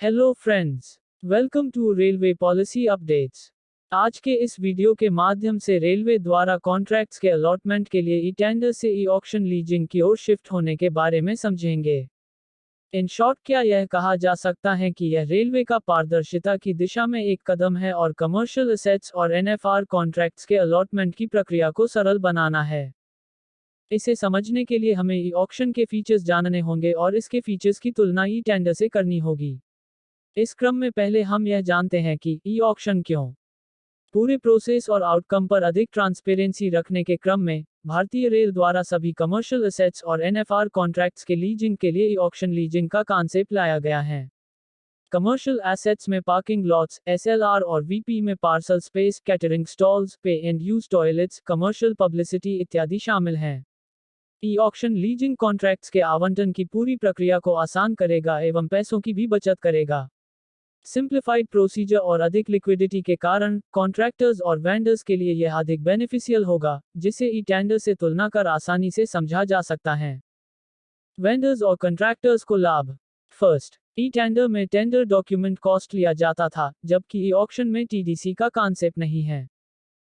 Hello friends, welcome to railway policy updates. आज के इस वीडियो के माध्यम से रेलवे द्वारा कॉन्ट्रैक्ट्स के अलॉटमेंट के लिए ई टेंडर से ई ऑक्शन लीजिंग की ओर शिफ्ट होने के बारे में समझेंगे। इन शॉर्ट क्या यह कहा जा सकता है कि यह रेलवे का पारदर्शिता की दिशा में एक कदम है और कमर्शियल एसेट्स और एनएफआर कॉन्ट्रैक्ट्स के अलॉटमेंट की प्रक्रिया को सरल बनाना है। इसे समझने के लिए हमें ई ऑक्शन के फीचर्स जानने होंगे और इसके फीचर्स की तुलना ई टेंडर से करनी होगी। इस क्रम में पहले हम यह जानते हैं कि ई ऑक्शन क्यों। पूरे प्रोसेस और आउटकम पर अधिक ट्रांसपेरेंसी रखने के क्रम में भारतीय रेल द्वारा सभी कमर्शियल एसेट्स और एनएफआर कॉन्ट्रैक्ट्स के लीजिंग के लिए ई ऑक्शन लीजिंग का कॉन्सेप्ट लाया गया है। कमर्शियल एसेट्स में पार्किंग लॉट्स एसएलआर और वीपी में पार्सल स्पेस, कैटरिंग स्टॉल्स, पे and use toilets, commercial publicity इत्यादि शामिल हैं। ई ऑक्शन लीजिंग कॉन्ट्रैक्ट्स के आवंटन की पूरी प्रक्रिया को आसान करेगा एवं पैसों की भी बचत करेगा। सिंप्लीफाइड प्रोसीजर और अधिक लिक्विडिटी के कारण कॉन्ट्रैक्टर्स और वेंडर्स के लिए यह अधिक बेनिफिशियल होगा, जिसे ई टेंडर से तुलना कर आसानी से समझा जा सकता है। वेंडर्स और कॉन्ट्रैक्टर्स को लाभ। फर्स्ट, ई टेंडर में टेंडर डॉक्यूमेंट कॉस्ट लिया जाता था, जबकि ई ऑक्शन में टीडीसी का कॉन्सेप्ट नहीं है।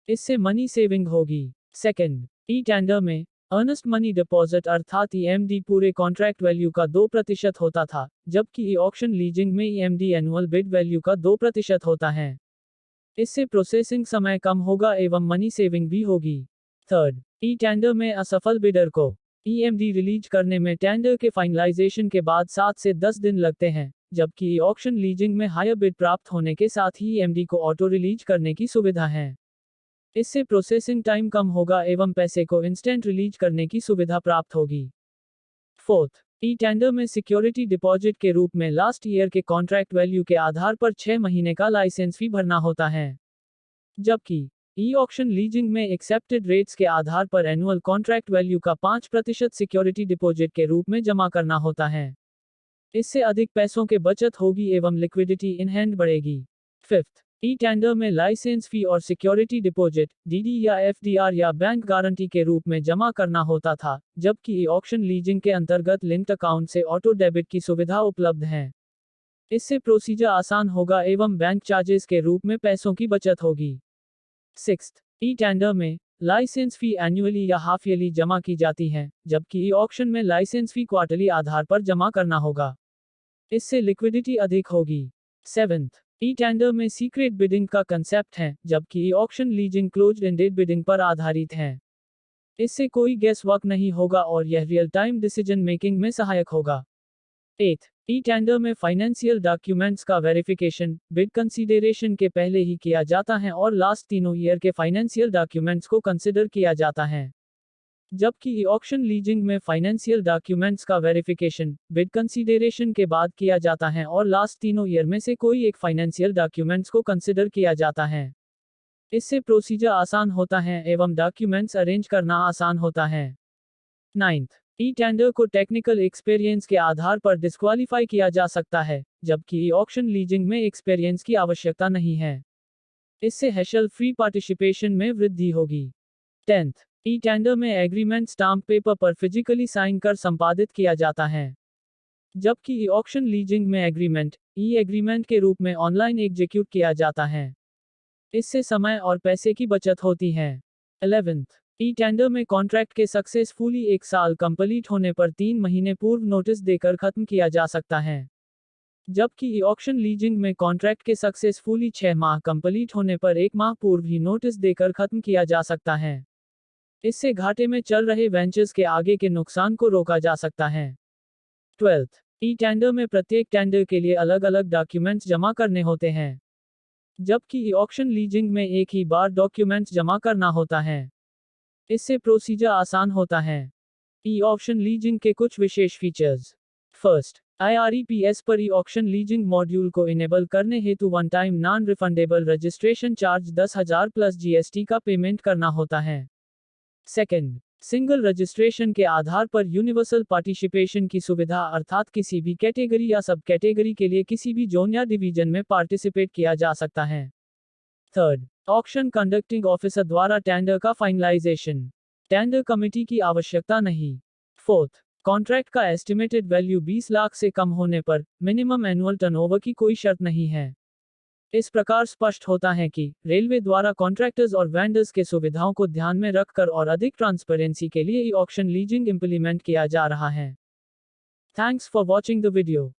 इससे मनी सेविंग होगी। सेकंड, ई टेंडर में अर्नेस्ट मनी डिपॉजिट अर्थात ईएमडी पूरे कॉन्ट्रैक्ट वैल्यू का 2% होता था, जबकि ई ऑक्शन लीजिंग में ईएमडी एनुअल बिड वैल्यू का 2% होता है। इससे प्रोसेसिंग समय कम होगा एवं मनी सेविंग भी होगी। थर्ड, ई टेंडर में असफल बिडर को ईएमडी रिलीज करने में टेंडर के फाइनलाइजेशन के बाद 7 से 10 दिन लगते हैं, जबकि ई ऑक्शन लीजिंग में हायर बिड प्राप्त होने के साथ ही ईएमडी को ऑटो रिलीज करने की सुविधा है। इससे प्रोसेसिंग टाइम कम होगा एवं पैसे को इंस्टेंट रिलीज करने की सुविधा प्राप्त होगी। फोर्थ, ई टेंडर में सिक्योरिटी डिपॉजिट के रूप में लास्ट ईयर के कॉन्ट्रैक्ट वैल्यू के आधार पर 6 महीने का लाइसेंस फी भरना होता है, जबकि ई ऑक्शन लीजिंग में एक्सेप्टेड रेट्स के आधार पर एनुअल कॉन्ट्रैक्ट वैल्यू का 5% सिक्योरिटी डिपॉजिट के रूप में जमा करना होता है। इससे अधिक पैसों के बचत होगी एवं लिक्विडिटी इन हैंड बढ़ेगी। फिफ्थ, ई टेंडर में लाइसेंस फी और सिक्योरिटी डिपॉजिट डीडी या एफडीआर या बैंक गारंटी के रूप में जमा करना होता था, जबकि ई ऑक्शन लीजिंग के अंतर्गत लिंक्ड अकाउंट से ऑटो डेबिट की सुविधा उपलब्ध है। इससे प्रोसीजर आसान होगा एवं बैंक चार्जेस के रूप में पैसों की बचत होगी। सिक्स्थ, ई टेंडर में लाइसेंस फी एनुअली या हाफ ईयरली जमा की जाती है, जबकि ई ऑक्शन में लाइसेंस फी क्वार्टरली आधार पर जमा करना होगा। इससे लिक्विडिटी अधिक होगी। सेवेंथ, ई टेंडर में सीक्रेट बिडिंग का कंसेप्ट है, जबकि E auction leasing closed ended bidding पर आधारित है। इससे कोई गेस वर्क नहीं होगा और यह रियल टाइम डिसीजन मेकिंग में सहायक होगा। एथ, ई टेंडर में फाइनेंशियल डॉक्यूमेंट्स का वेरिफिकेशन बिड कंसीडरेशन के पहले ही किया जाता है और लास्ट तीनों ईयर के फाइनेंशियल डॉक्यूमेंट्स को कंसिडर किया जाता है, जबकि ई ऑक्शन लीजिंग में फाइनेंशियल डॉक्यूमेंट्स का वेरिफिकेशन बिड कंसीडरेशन के बाद किया जाता है और लास्ट तीनों ईयर में से कोई एक फाइनेंशियल डॉक्यूमेंट्स को कंसिडर किया जाता है। इससे प्रोसीजर आसान होता है एवं डॉक्यूमेंट्स अरेंज करना आसान होता है। नाइन्थ, ई टेंडर को टेक्निकल एक्सपीरियंस के आधार पर डिस्क्वालीफाई किया जा सकता है, जबकि ई ऑक्शन लीजिंग में एक्सपीरियंस की आवश्यकता नहीं है। इससे हैशल फ्री पार्टिसिपेशन में वृद्धि होगी। टेंथ, ई टेंडर में एग्रीमेंट स्टाम्प पेपर पर फिजिकली साइन कर संपादित किया जाता है, जबकि ई ऑक्शन लीजिंग में एग्रीमेंट ई एग्रीमेंट के रूप में ऑनलाइन एग्जीक्यूट किया जाता है। इससे समय और पैसे की बचत होती है। 11th, ई टेंडर में कॉन्ट्रैक्ट के सक्सेसफुली 1 साल कंप्लीट होने पर 3 महीने पूर्व नोटिस देकर खत्म किया जा सकता है, जबकि ई ऑक्शन लीजिंग में कॉन्ट्रैक्ट के सक्सेसफुली 6 माह कंप्लीट होने पर 1 माह पूर्व ही नोटिस देकर खत्म किया जा सकता है। इससे घाटे में चल रहे वेंचर्स के आगे के नुकसान को रोका जा सकता है। 12th, ई टेंडर में प्रत्येक टेंडर के लिए अलग अलग डॉक्यूमेंट्स जमा करने होते हैं, जबकि ई ऑक्शन लीजिंग में एक ही बार डॉक्यूमेंट्स जमा करना होता है। इससे प्रोसीजर आसान होता है। ई ऑक्शन लीजिंग के कुछ विशेष फीचर्स। फर्स्ट, IREPS पर ई ऑक्शन लीजिंग मॉड्यूल को इनेबल करने हेतु one time non refundable registration charge 10,000 plus GST का पेमेंट करना होता है। सेकेंड, सिंगल रजिस्ट्रेशन के आधार पर यूनिवर्सल पार्टिसिपेशन की सुविधा अर्थात किसी भी कैटेगरी या सब कैटेगरी के लिए किसी भी जोन या डिवीजन में पार्टिसिपेट किया जा सकता है। थर्ड, ऑक्शन कंडक्टिंग ऑफिसर द्वारा टेंडर का फाइनलाइजेशन, टेंडर कमेटी की आवश्यकता नहीं। फोर्थ, कॉन्ट्रैक्ट का एस्टिमेटेड वैल्यू 20 लाख से कम होने पर मिनिमम एनुअल टर्नओवर की कोई शर्त नहीं है। इस प्रकार स्पष्ट होता है कि रेलवे द्वारा कॉन्ट्रैक्टर्स और वेंडर्स के सुविधाओं को ध्यान में रखकर और अधिक ट्रांसपेरेंसी के लिए ई ऑक्शन लीजिंग इंप्लीमेंट किया जा रहा है। Thanks for watching the video.